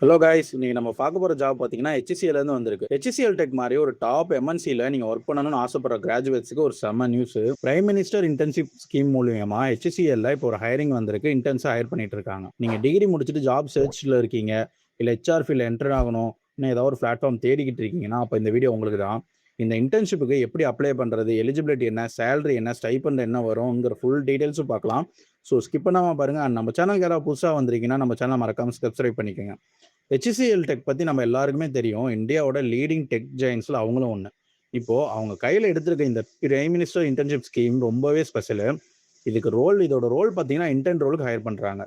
Hello guys, இன்னைக்கு நம்ம பார்க்க போகிற ஜாப் பார்த்தீங்கன்னா ஹெச்சிசிஎல்லேருந்து வந்திருக்கு. ஹெச்சிசிஎல் டெக் மாதிரி ஒரு டாப் எம்என்சியில் நீங்கள் ஒர்க் பண்ணணும்னு ஆசைப்படுற கிராஜுவேட்ஸுக்கு ஒரு செம்ம news. Prime minister internship scheme மூலியமா ஹெச்சிசிஎல்ல இப்போ ஒரு ஹைரிங் வந்திருக்கு. இன்டர்ன்ஸை ஹையர் பண்ணிட்டு இருக்காங்க. நீங்கள் டிகிரி முடிச்சுட்டு ஜாப் சர்ச்சில் இருக்கீங்க, இல்லை ஹெச்ஆர் ஃபீல்டில் என்டர் ஆகணும், இன்னும் ஏதாவது ஒரு பிளாட்ஃபார்ம் தேடிக்கிட்டு இருக்கீங்கன்னா அப்போ இந்த வீடியோ உங்களுக்கு தான். இந்த இன்டர்ன்ஷிப்புக்கு எப்படி அப்ளை பண்ணுறது, எலிஜிபிலிட்டி என்ன, சேலரி என்ன, ஸ்டைபண்ட் என்ன வரும்ங்கிற ஃபுல் டீடைல்ஸும் பார்க்கலாம். ஸோ ஸ்கிப் பண்ணாமல் பாருங்கள். நம்ம சேனலுக்கு யாராவது புதுசாக வந்திருக்கீங்கன்னா நம்ம சேனலை மறக்காமல் சப்ஸ்கிரைப் பண்ணிக்கோங்க. ஹெச்சிசிஎல் டெக் பற்றி நம்ம எல்லாருக்குமே தெரியும். இந்தியாவோட லீடிங் டெக் ஜெயின்ஸில் அவங்களும் ஒன்று. இப்போது அவங்க கையில் எடுத்திருக்க இந்த பிரைம் மினிஸ்டர் இன்டர்ன்ஷிப் ஸ்கீம் ரொம்பவே ஸ்பெஷலு. இதோட ரோல் பார்த்தீங்கன்னா இன்டர்ன் ரோலுக்கு ஹையர் பண்ணுறாங்க.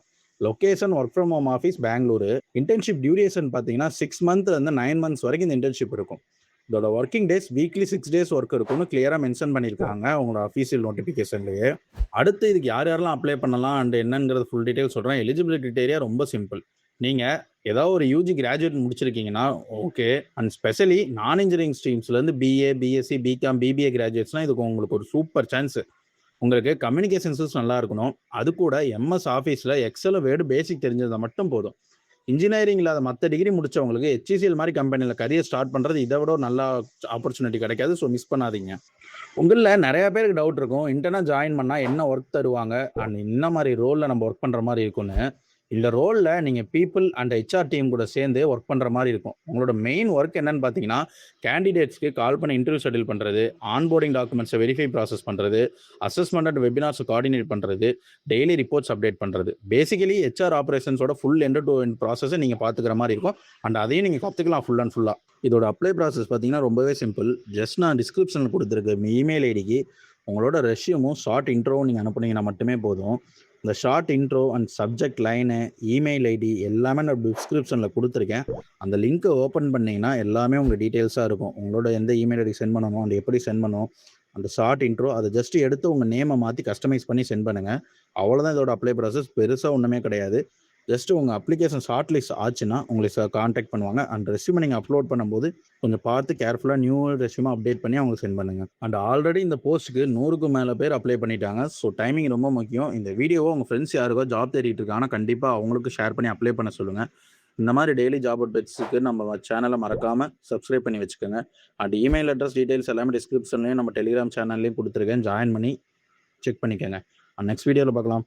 Location work from home office Bengaluru. Internship duration பார்த்தீங்கன்னா 6 மந்த்லேருந்து 9 மந்த்ஸ் வரைக்கும் இந்த இன்டர்ன்ஷிப் இருக்கும். இதோட working days weekly 6 days work இருக்கும்னு கிளியராக மென்ஷன் பண்ணியிருக்காங்க அவங்களோட அஃபீஷியல் நோட்டிஃபிகேஷன்லேயே. அடுத்து இதுக்கு யார் யாரெல்லாம் அப்ளை பண்ணலாம் அண்ட் என்னங்கிறது ஃபுல் டீட்டெயில் சொல்கிறேன். எலிஜிபிலிட்டி கிரைட்டீரியா ரொம்ப சிம்பிள். நீங்கள் ஏதாவது ஒரு யூஜி கிராஜுவேட் முடிச்சிருக்கீங்கன்னா ஓகே. அண்ட் ஸ்பெஷலி நான் இன்ஜினியரிங் ஸ்ட்ரீம்ஸ்லேருந்து பிஏ, பிஎஸ்சி, பிகாம், பிபிஏ கிராஜுவேட்ஸ்லாம் இதுக்கு உங்களுக்கு ஒரு சூப்பர் சான்ஸ். உங்களுக்கு கம்யூனிகேஷன் ஸ்கில்ஸ் நல்லா இருக்கணும். அது கூட எம்எஸ் ஆஃபீஸில் எக்ஸல், வேர்டு பேசிக் தெரிஞ்சது மட்டும் போதும். இன்ஜினியரிங் இல்லாத மற்ற டிகிரி முடிச்சவங்களுக்கு ஹெச்சிசிஎல் மாதிரி கம்பெனியில் கரியர் ஸ்டார்ட் பண்ணுறது இதை விட ஒரு நல்ல ஆப்பர்ச்சுனிட்டி கிடைக்காது. ஸோ மிஸ் பண்ணாதீங்க. உங்களில் நிறைய பேருக்கு டவுட் இருக்கும், இன்டர்னாக ஜாயின் பண்ணால் என்ன ஒர்க் தருவாங்க அண்ட் என்ன மாதிரி ரோலில் நம்ம ஒர்க் பண்ணுற மாதிரி இருக்குன்னு. இந்த ரோலில் நீங்கள் பீப்புள் அண்ட் ஹெச்ஆர் டீம் கூட சேர்ந்து ஒர்க் பண்ணுற மாதிரி இருக்கும். உங்களோட மெயின் ஒர்க் என்னன்னு பார்த்தீங்கன்னா, கேண்டிடேட்ஸ்க்கு கால் பண்ணி இன்டர்வியூ ஷெட்யூல் பண்ணுறது, ஆன்போர்டிங் டாக்குமெண்ட்ஸை வெரிஃபை ப்ராசஸ் பண்ணுறது, அசஸ்மெண்ட் அண்ட் வெபினார்ஸ் கோஆர்டினேட் பண்ணுறது, டெய்லி ரிப்போர்ட்ஸ் அப்டேட் பண்ணுறது. பேசிக்கலி ஹெச்ஆர் ஆப்ரேஷன்ஸோட ஃபுல் எண்ட் டு எண்ட் ப்ராசஸை நீங்கள் பார்த்துக்கிற மாதிரி இருக்கும். அண்ட் அதையும் நீங்கள் கற்றுக்கலாம் ஃபுல் அண்ட் ஃபுல்லாக. இதோட அப்ளை ப்ராசஸ் பார்த்தீங்கன்னா ரொம்பவே சிம்பிள். ஜஸ்ட் நான் டிஸ்கிரிப்ஷனில் கொடுத்துருக்க இமெயில் ஐடிக்கு உங்களோட ரெஷ்யூமும் ஷார்ட் இன்ட்ரோவும் நீங்கள் அனுப்புனீங்கன்னா மட்டுமே போதும். இந்த short intro and subject line, email ID எல்லாமே நான் டிஸ்கிரிப்ஷனில் கொடுத்துருக்கேன். அந்த லிங்க்கை ஓப்பன் பண்ணிங்கன்னா எல்லாமே உங்களுக்கு டீட்டெயில்ஸாக இருக்கும். உங்களோட எந்த இமெயில் ஐடி சென்ட் பண்ணணும், அந்த எப்படி சென்ட் பண்ணணும், அந்த ஷார்ட் இன்ட்ரோ அதை ஜஸ்ட் எடுத்து உங்கள் நேமை மாற்றி கஸ்டமைஸ் பண்ணி சென்ட் பண்ணுங்கள். அவ்வளோதான் இதோட அப்ளை ப்ராசஸ். பெருசாக ஒன்றுமே கிடையாது. ஜஸ்ட் உங்கள் அப்ளிகேஷன் ஷார்ட் லிஸ்ட் ஆச்சுன்னா உங்களை கான்டாக்ட் பண்ணுவாங்க. அண்ட் ரெஸ்யூமை நீங்கள் அப்லோட் பண்ணும்போது கொஞ்சம் பார்த்து கேர்ஃபுல்லாக நியூ ரெஸ்யூமை அப்டேட் பண்ணி அவங்களுக்கு சென்ட் பண்ணுங்கள். அண்ட் ஆல்ரெடி இந்த போஸ்ட்டுக்கு 100க்கும் மேலே பேர் அப்ளை பண்ணிட்டாங்க. ஸோ டைமிங் ரொம்ப முக்கியம். இந்த வீடியோவை உங்கள் ஃப்ரெண்ட்ஸ் யாருக்கோ ஜாப் தேடிட்டு இருக்காங்கன்னா கண்டிப்பாக அவங்களுக்கு ஷேர் பண்ணி அப்ளை பண்ண சொல்லுங்கள். இந்த மாதிரி டெய்லி ஜாப் அப்டேட்ஸுக்கு நம்ம சேனலை மறக்காமல் சப்ஸ்கிரைப் பண்ணி வச்சுக்கோங்க. அண்ட் இமெயில் அட்ரஸ் டீட்டெயில்ஸ் எல்லாமே டிஸ்கிரிப்ஷன்லேயும் நம்ம டெலிகிராம் சேனல்லையும் கொடுத்துருக்கேன். ஜாயின் பண்ணி செக் பண்ணிக்கோங்க. நெக்ஸ்ட் வீடியோவில் பார்க்கலாம்.